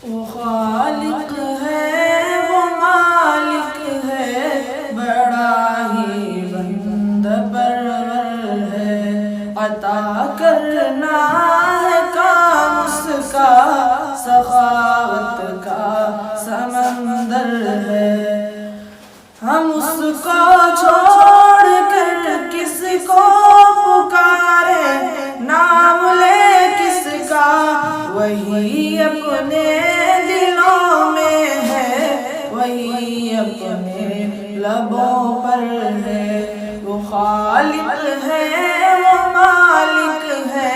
وہ خالق ہے وہ مالک ہے، بڑا ہی بندہ پرور ہے، عطا کرنا ہے کام اس کا، سخاوت کا سمندر ہے۔ ہم اس کو چھوڑ کر کس کو پکارے، نام لے کس کا، وہی اپنے دلوں میں ہے، وہی اپنے لبوں پر ہے۔ وہ خالق ہے وہ مالک ہے،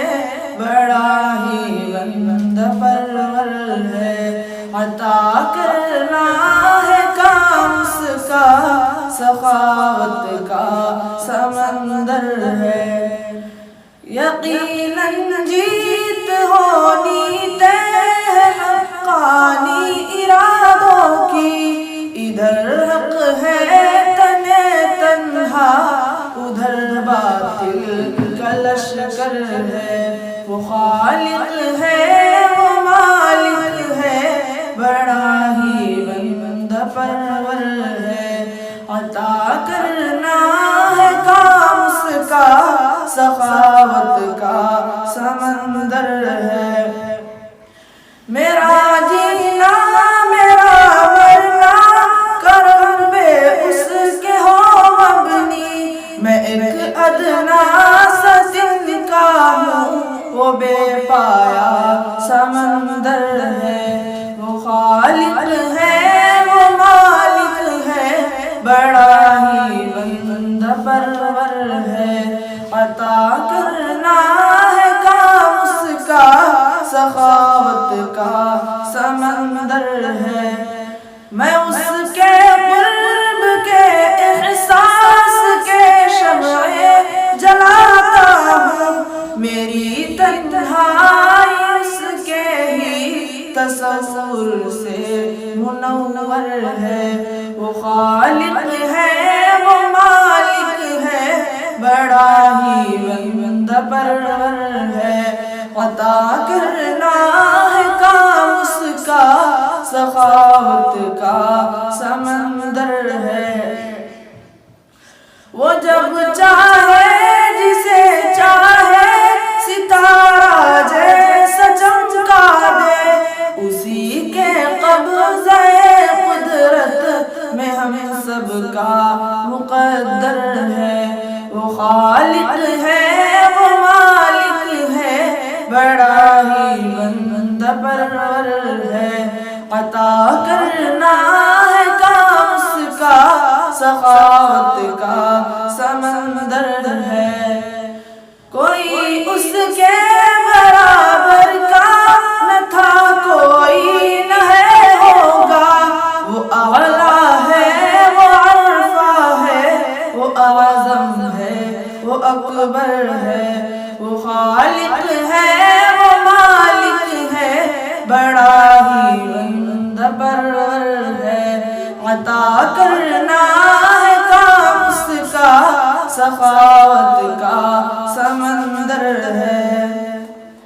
بڑا ہی بندہ پرور ہے، عطا کرنا ہے کام اس کا، سخاوت کا سمندر ہے۔ یقیناً جیت ہونی طے ہے حقانی ارادوں کی، ادھر حق ہے تنے تنہا، ادھر باطل کا لشکر ہے۔ وہ خالق ہے وہ مالک ہے، بڑا ہی بندہ پرور ہے، عطا کرنا ہے کام اس کا، سخاوت کا سمندر ہے۔ میرا جینا میرا مرنا کرم بے اس کے ہو مبنی، میں ایک ادنا سا دل کا ہوں، وہ بے پایا سمندر ہے۔ وہ خالق ہے وہ مالک ہے، بڑا ہی بندہ پرور ہے، عطا کرنا ہے کام اس کا، سخاوت کا سمندر ہے۔ میں اس کے قرب کے احساس کے شمع جلاتا ہوں، میری تنہائی اس کے ہی تصور سے منور ہے۔ وہ خالق ہے وہ مالک ہے، بڑا ہی بندہ پرور ہے، عطا کرنا ہے کام اس کا، سخاوت کا سمندر ہے۔ وہ جب چاہے جسے چاہے ستارہ جیسا چمکا دے، اسی کے قبضہ قدرت میں ہم سب کا مقدر ہے۔ وہ خالق ہے وہ مالک ہے، بڑا ہی بندہ پرور ہے، عطا کرنا ہے کام اس کا، سخاوت کا سمندر ہے۔ کوئی اس کے برابر کا نہ تھا کوئی نہ ہے ہوگا، وہ اعلیٰ ہے وہ عرفہ ہے، وہ اعظم ہے وہ اکبر ہے۔ وہ خالق ہے وہ مالک ہے، بڑا ہی بندہ پرور ہے، عطا کرنا ہے کام اس کا، سخاوت کا سمندر ہے۔